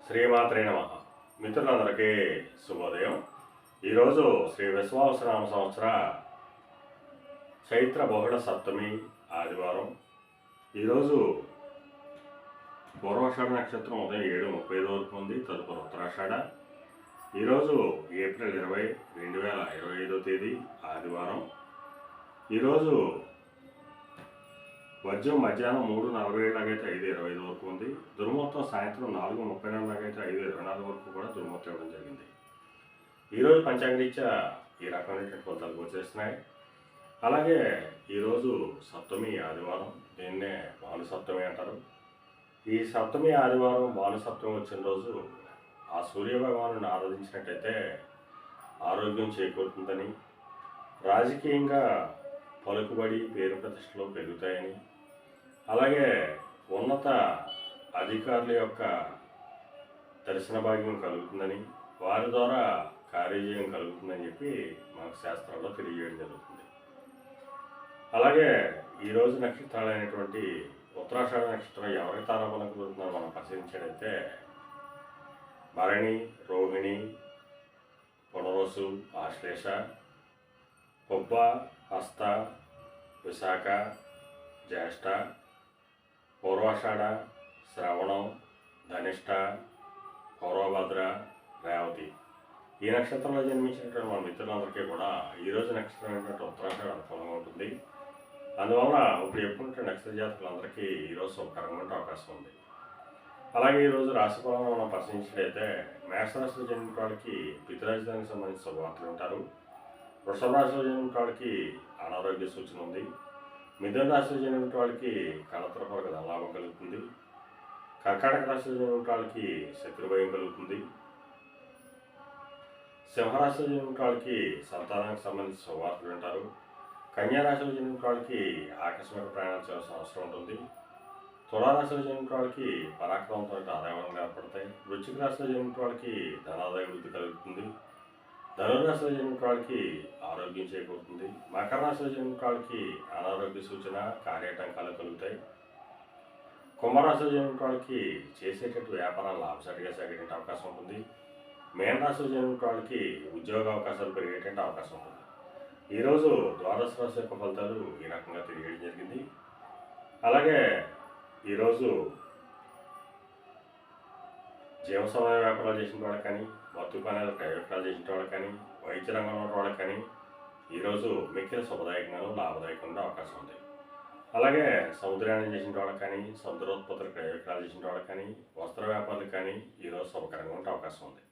శ్రీమాత్రే నమః. మిత్రులందరికీ శుభోదయం. ఈరోజు శ్రీ విశ్వావసనామ సంవత్సర చైత్ర బహుళ సప్తమి ఆదివారం. ఈరోజు పూర్వాషాఢ నక్షత్రం ఉదయం 7:35 వరకు ఉంది. తదుపరి ఉత్తరాషాఢ. ఈరోజు ఏప్రిల్ 20, 2025 తేదీ ఆదివారం. ఈరోజు వజ్రం మధ్యాహ్నం 3:47 లాగైతే 5:25 వరకు ఉంది. దుర్ముహూర్తం సాయంత్రం 4:34 లాగైతే 5:24 వరకు కూడా దుర్ముహూర్తం ఇవ్వడం జరిగింది. ఈరోజు పంచాంగరీత్యా ఈ రకమైనటువంటి ఫలితాలు గోచరిస్తున్నాయి. అలాగే ఈరోజు సప్తమి ఆదివారం, దీన్నే భాను సప్తమి అంటారు. ఈ సప్తమి ఆదివారం భాను సప్తమి వచ్చిన రోజు ఆ సూర్యభగవాను ఆరాధించినట్టయితే ఆరోగ్యం చేకూరుతుందని, రాజకీయంగా పలుకుబడి పేరు ప్రతిష్టలు పెరుగుతాయని, అలాగే ఉన్నత అధికారుల యొక్క దర్శన భాగ్యం కలుగుతుందని, వారి ద్వారా కార్యజయం కలుగుతుందని చెప్పి మనకు శాస్త్రాల్లో తెలియజేయడం జరుగుతుంది. అలాగే ఈరోజు నక్షత్రాలు అయినటువంటి ఉత్తరాషాఢ నక్షత్రం ఎవరికి తారాబలం కుదురుతుందో మనం పరిశీలించినట్లయితే భరణి, రోహిణి, పునరోసు, ఆశ్లేష, పొబ్బ, హస్త, విశాఖ, జ్యేష్ఠ, పూర్వాషాఢ, శ్రవణం, ధనిష్ట, పౌర్వభద్ర, రేవతి. ఈ నక్షత్రంలో జన్మించినటువంటి మన మిత్రులందరికీ కూడా ఈరోజు నక్షత్రం ఏంటంటే ఉత్తరాషాఢ అనుకూలంగా ఉంటుంది. అందువల్ల ఇప్పుడు ఎప్పుడుంటే నక్షత్ర జాతకులందరికీ ఈరోజు శుభకరంగా ఉండే అవకాశం ఉంది. అలాగే ఈరోజు రాశి ఫలంలో మనం పరిశీలించినట్లయితే మేషరాశిలో జన్మిన వాళ్ళకి పితృరాజధానికి సంబంధించిన శుభవార్తలు ఉంటారు. వృషభ రాశిలో జన్మిన వాళ్ళకి అనారోగ్య సూచన ఉంది. మిథున రాశిలో జన్మిన వాళ్ళకి కళతరపరకు ధనలాభం కలుగుతుంది. కర్కాటక రాశిలో జన్మిన వాళ్ళకి శత్రుభయం కలుగుతుంది. సింహరాశిలో జన్మిన వాళ్ళకి సంతానానికి సంబంధించిన శుభవార్తలు వింటారు. కన్యా రాశిలో జన్మిన వాళ్ళకి ఆకస్మిక ప్రయాణాలు చేయాల్సిన అవసరం ఉంటుంది. తులారాశిలో జన్మిన వాళ్ళకి పరాక్రమంతో ఆదాయం ఏర్పడతాయి. వృశ్చిక రాశిలో జన్మిన వాళ్ళకి ధనాదాయ వృద్ధి కలుగుతుంది. ధనురాశిలో జన్మిన వాళ్ళకి ఆరోగ్యం చేకూరుతుంది. మకర రాశిలో జన్మిన వాళ్ళకి అనారోగ్య సూచన, కార్యాటంకాలు కలుగుతాయి. కుంభరాశిలో జన్మిన వాళ్ళకి చేసేటట్టు వ్యాపారాలు లాభసాటిగా సాగేటువంటి అవకాశం ఉంటుంది. మేన రాశిలో జన్మిన వాళ్ళకి ఉద్యోగ అవకాశాలు పెరిగేటువంటి అవకాశం ఉంటుంది. ఈరోజు ద్వాదశ రాశి యొక్క ఫలితాలు ఈ రకంగా తెలియజేయడం జరిగింది. అలాగే ఈరోజు జీవ సమయ వ్యాపారాలు చేసిన వాళ్ళకి కానీ, మత్తు పనులు ప్రయోజనాలు చేసిన వాళ్ళకి కానీ, వైద్య రంగంలో ఉన్న వాళ్ళకి కానీ ఈరోజు మిక్కిలి శుభదాయకంగా లాభదాయకంగా అవకాశం ఉంది. అలాగే సముద్రయానం చేసిన వాళ్ళకి కానీ, సముద్రోత్పత్తులు ప్రయోజనాలు చేసిన వాళ్ళకి కానీ, వస్త్ర వ్యాపారులకు కానీ ఈరోజు శుభకరంగా ఉండే అవకాశం ఉంది.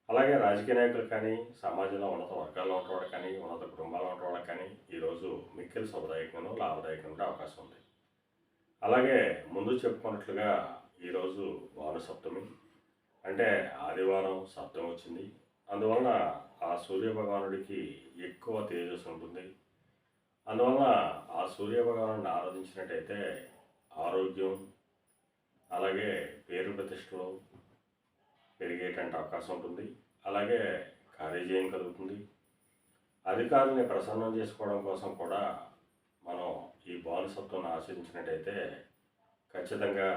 అలాగే రాజకీయ నాయకులు కానీ, సమాజంలో ఉన్నత వర్గాల్లో ఉన్న వాళ్ళకి కానీ, ఉన్నత కుటుంబాల్లో ఉన్న వాళ్ళకి కానీ ఈరోజు మిక్కిలి శుభదాయకంగా లాభదాయకంగా ఉండే అవకాశం ఉంది. అలాగే ముందు చెప్పుకున్నట్లుగా ఈరోజు భాను సప్తమి, అంటే ఆదివారం సప్తమి వచ్చింది. అందువలన ఆ సూర్యభగవానుడికి ఎక్కువ తేజస్సు ఉంటుంది. అందువలన ఆ సూర్యభగవానుడిని ఆరాధించినట్టయితే ఆరోగ్యం, అలాగే పేరు ప్రతిష్టలు పెరిగేటువంటి అవకాశం ఉంటుంది. అలాగే కార్యజయం కలుగుతుంది. అధికారుల్ని ప్రసన్నం చేసుకోవడం కోసం కూడా మనం ఈ భాను సప్తమిని ఆచరించినట్టయితే ఖచ్చితంగా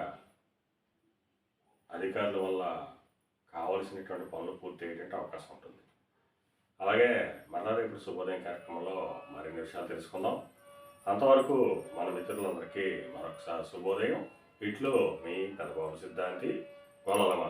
అధికారుల వల్ల కావలసినటువంటి పనులు పూర్తి అయ్యేటువంటి అవకాశం ఉంటుంది. అలాగే మరలా రేపు శుభోదయం కార్యక్రమంలో మరిన్ని విషయాలు తెలుసుకుందాం. అంతవరకు మన మిత్రులందరికీ మరొకసారి శుభోదయం. ఇట్లు మీ పెద్దబాబు సిద్ధాంతి గొల్లలమ.